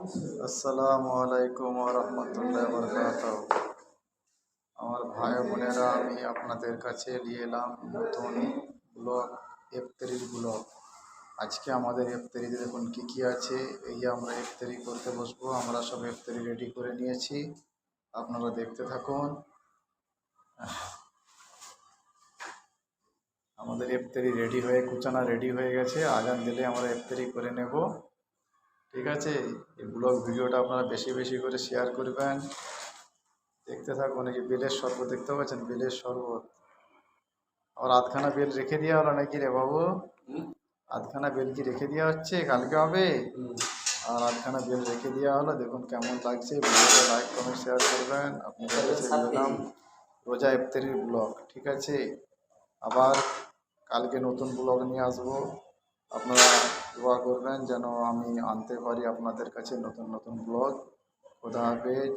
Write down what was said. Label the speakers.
Speaker 1: আসসালামু আলাইকুম ওয়া রাহমাতুল্লাহি ওয়া বারাকাতুহু। আমার ভাই বোনেরা, আমি আপনাদের কাছে নিয়ে এলাম নতুন ব্লগ, F3 ব্লগ। আজকে আমাদের F3 দেখুন কি কি আছে। এই যে আমরা F3 করতে বসবো, আমরা সব F3 রেডি করে নিয়েছি, আপনারা দেখতে থাকুন। আমাদের F3 রেডি হয়ে কুচানা রেডি হয়ে গেছে, আজান দিলে আমরা F3 করে নেব। ঠিক আছে, এই ব্লগ ভিডিওটা আপনারা বেশি বেশি করে শেয়ার করবেন। দেখতে থাকুন। এই যে বেলের শরবত দেখতে পাচ্ছেন, বেলের শরবত। আর আধখানা বেল রেখে দেওয়া হলো নাকি রে বাবু? আধখানা বেল কি রেখে দেওয়া হচ্ছে, কালকে হবে? আর আধখানা বেল রেখে দেওয়া হলো। দেখুন কেমন লাগছে, ভিডিওটা লাইক কমেন্ট শেয়ার করবেন। আপনাদের কাছে দিলাম রোজা ইফতারির ব্লগ। ঠিক আছে, আবার কালকে নতুন ব্লগ নিয়ে আসবো। আপনারা দোয়া করবেন যেন আমি আনতে পারি আপনাদের কাছে নতুন নতুন ব্লগ। খোদা হাফেজ।